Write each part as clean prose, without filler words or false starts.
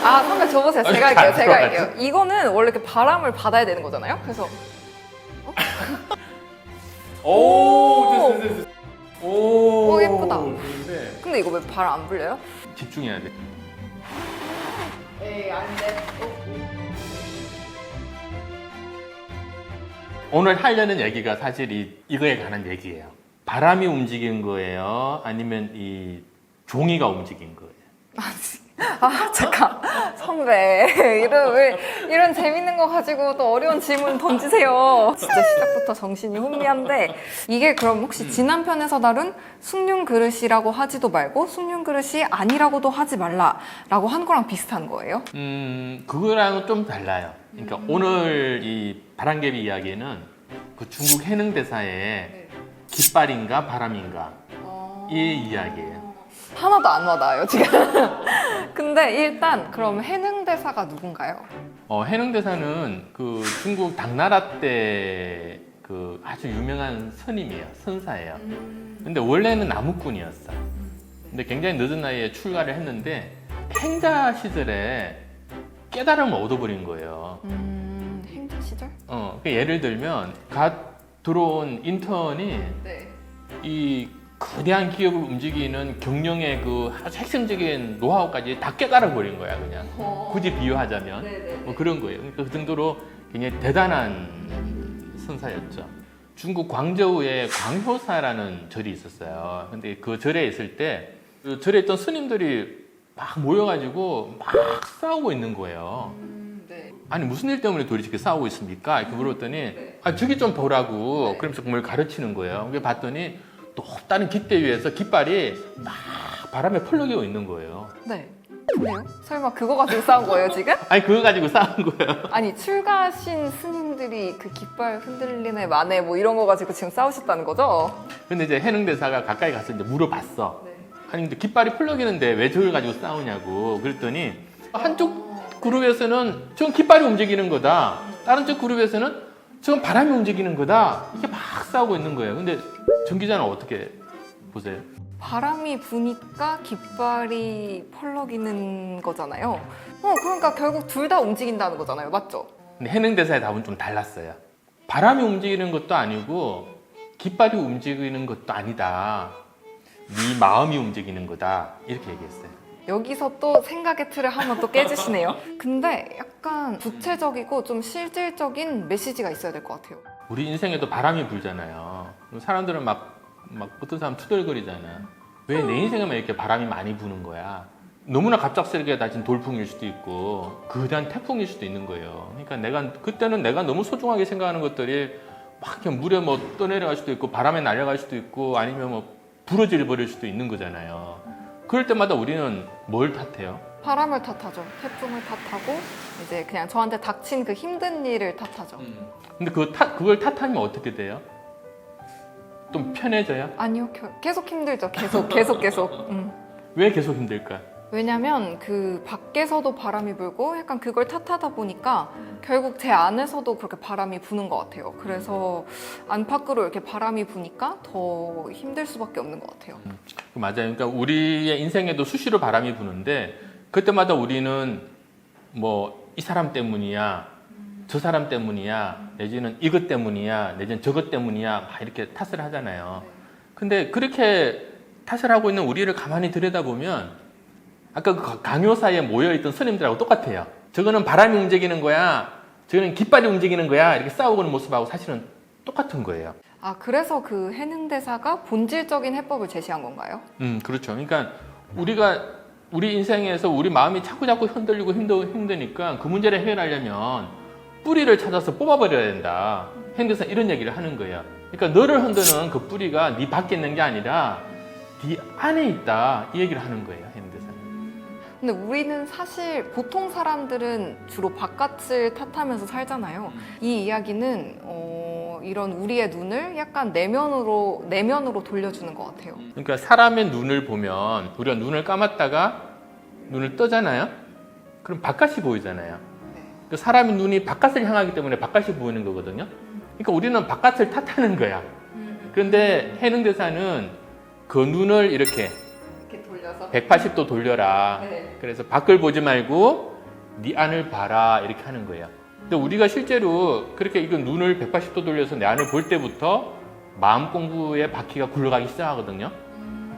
아, 선배 줘보세요. 제가 할게요. 안 제가 들어가죠. 할게요. 이거는 원래 이렇게 바람을 받아야 되는 거잖아요. 그래서 오, 됐어. 오, 오, 예쁘다. 그런데 근데 이거 왜 바람 안 불려요? 집중해야 돼. 에이, 안 돼. 오늘 하려는 얘기가 사실 이거에 관한 얘기예요. 바람이 움직인 거예요? 아니면 이 종이가 움직인 거예요? 아, 잠깐. 선배. 이런 재밌는 거 가지고 또 어려운 질문 던지세요. 진짜 시작부터 정신이 혼미한데, 이게 그럼 혹시 지난 편에서 다룬 숭늉 그릇이라고 하지도 말고 숭늉 그릇이 아니라고도 하지 말라라고 한 거랑 비슷한 거예요? 그거랑은 좀 달라요. 그러니까 오늘 이 바람개비 이야기는 그 중국 해능 대사의 깃발인가 바람인가 이 이야기예요. 하나도 안 와닿아요, 지금. 근데 일단 그럼 해능 대사가 누군가요? 해능 대사는 그 중국 당나라 때 그 아주 유명한 스님이에요. 선사예요. 근데 원래는 나무꾼이었어. 근데 굉장히 늦은 나이에 출가를 했는데 행자 시절에 깨달음을 얻어버린 거예요. 행자 시절? 그러니까 예를 들면 갓 들어온 인턴이 네. 이 거대한 기업을 움직이는 경영의 그 아주 핵심적인 노하우까지 다 깨달아 버린 거야 그냥. 굳이 비유하자면 네네. 뭐 그런 거예요. 그러니까 그 정도로 굉장히 대단한 선사였죠. 중국 광저우에 광효사라는 절이 있었어요. 근데 그 절에 있을 때 그 절에 있던 스님들이 막 모여가지고 막 싸우고 있는 거예요. 네. 아니 무슨 일 때문에 도대체 이렇게 싸우고 있습니까? 이렇게 물었더니 아 저기 좀 보라고 그러면서 그걸 가르치는 거예요. 그게 봤더니 높다는 깃대 위에서 깃발이 막 바람에 펄럭이고 있는 거예요. 네. 근데요? 설마 그거 가지고 싸운 거예요, 지금? 아니 그거 가지고 싸운 거예요. 아니, 출가하신 스님들이 그 깃발 흔들리네 마네 뭐 이런 거 가지고 지금 싸우셨다는 거죠? 근데 이제 해능 대사가 가까이 가서 이제 물어봤어. 네. 아니 근데 깃발이 펄럭이는데 왜 저걸 가지고 싸우냐고. 그랬더니 한쪽 그룹에서는 저건 깃발이 움직이는 거다. 다른 쪽 그룹에서는 저건 바람이 움직이는 거다. 이렇게 막 싸우고 있는 거예요. 근데 정 기자는 어떻게 보세요? 바람이 부니까 깃발이 펄럭이는 거잖아요. 그러니까 결국 둘 다 움직인다는 거잖아요. 맞죠? 근데 해능 대사의 답은 좀 달랐어요. 바람이 움직이는 것도 아니고 깃발이 움직이는 것도 아니다. 네 마음이 움직이는 거다. 이렇게 얘기했어요. 여기서 또 생각의 틀을 한번 또 깨주시네요. 근데 약간 구체적이고 좀 실질적인 메시지가 있어야 될 것 같아요. 우리 인생에도 바람이 불잖아요. 사람들은 막 어떤 사람 투덜거리잖아. 왜 내 인생에만 이렇게 바람이 많이 부는 거야? 너무나 갑작스럽게 다진 돌풍일 수도 있고 거대한 태풍일 수도 있는 거예요. 그러니까 그때는 내가 너무 소중하게 생각하는 것들이 막 이렇게 물에 뭐 떠내려갈 수도 있고 바람에 날아갈 수도 있고 아니면 뭐 부러져 버릴 수도 있는 거잖아요. 그럴 때마다 우리는 뭘 탓해요? 바람을 탓하죠. 태풍을 탓하고 이제 그냥 저한테 닥친 그 힘든 일을 탓하죠. 근데 그걸 탓하면 어떻게 돼요? 좀 편해져요? 아니요, 계속 힘들죠. 계속. 왜 계속 힘들까? 왜냐면 그 밖에서도 바람이 불고 약간 그걸 탓하다 보니까 결국 제 안에서도 그렇게 바람이 부는 것 같아요. 그래서 안팎으로 이렇게 바람이 부니까 더 힘들 수밖에 없는 것 같아요. 맞아요. 그러니까 우리의 인생에도 수시로 바람이 부는데 그때마다 우리는 뭐 이 사람 때문이야, 저 사람 때문이야, 내지는 이것 때문이야, 내지는 저것 때문이야 막 이렇게 탓을 하잖아요. 근데 그렇게 탓을 하고 있는 우리를 가만히 들여다보면 아까 그 강요사에 모여있던 스님들하고 똑같아요. 저거는 바람이 움직이는 거야, 저거는 깃발이 움직이는 거야 이렇게 싸우고 있는 모습하고 사실은 똑같은 거예요. 아, 그래서 그 해능대사가 본질적인 해법을 제시한 건가요? 그렇죠. 그러니까 우리 인생에서 우리 마음이 자꾸 흔들리고 힘드니까 그 문제를 해결하려면 뿌리를 찾아서 뽑아버려야 된다. 행대사 이런 얘기를 하는 거예요. 그러니까 너를 흔드는 그 뿌리가 네 밖에 있는 게 아니라 네 안에 있다. 이 얘기를 하는 거예요. 행대사는. 근데 우리는 사실 보통 사람들은 주로 바깥을 탓하면서 살잖아요. 이 이야기는 이런 우리의 눈을 약간 내면으로 돌려주는 것 같아요. 그러니까 사람의 눈을 보면 우리가 눈을 감았다가 눈을 뜨잖아요. 그럼 바깥이 보이잖아요. 그 사람의 눈이 바깥을 향하기 때문에 바깥이 보이는 거거든요. 그러니까 우리는 바깥을 탓하는 거야. 그런데 해능대사는 그 눈을 이렇게 돌려서 180도 돌려라. 네. 그래서 밖을 보지 말고 네 안을 봐라 이렇게 하는 거예요. 근데 우리가 실제로 그렇게 이거 눈을 180도 돌려서 내 안을 볼 때부터 마음 공부의 바퀴가 굴러가기 시작하거든요.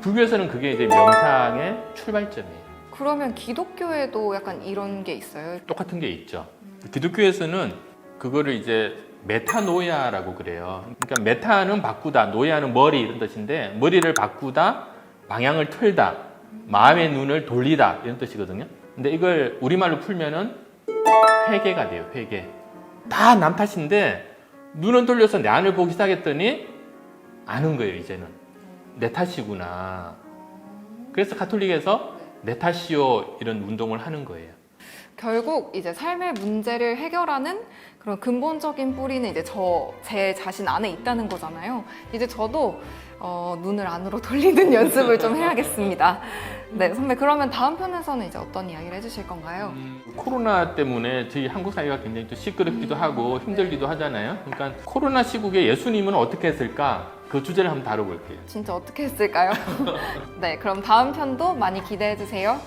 불교에서는 그게 이제 명상의 출발점이에요. 그러면 기독교에도 약간 이런 게 있어요? 똑같은 게 있죠. 기독교에서는 그거를 이제 메타노야라고 그래요. 그러니까 메타는 바꾸다, 노야는 머리 이런 뜻인데 머리를 바꾸다, 방향을 틀다, 마음의 눈을 돌리다 이런 뜻이거든요. 근데 이걸 우리말로 풀면은 회개가 돼요. 회개. 다 남 탓인데 눈은 돌려서 내 안을 보기 시작했더니 아는 거예요. 이제는 내 탓이구나. 그래서 가톨릭에서 내 탓이요 이런 운동을 하는 거예요. 결국 이제 삶의 문제를 해결하는 그런 근본적인 뿌리는 이제 제 자신 안에 있다는 거잖아요. 이제 저도 눈을 안으로 돌리는 연습을 좀 해야겠습니다. 네, 선배 그러면 다음 편에서는 이제 어떤 이야기를 해주실 건가요? 코로나 때문에 저희 한국 사회가 굉장히 또 시끄럽기도 하고 힘들기도 하잖아요. 그러니까 코로나 시국에 예수님은 어떻게 했을까? 그 주제를 한번 다뤄볼게요. 진짜 어떻게 했을까요? 네, 그럼 다음 편도 많이 기대해 주세요.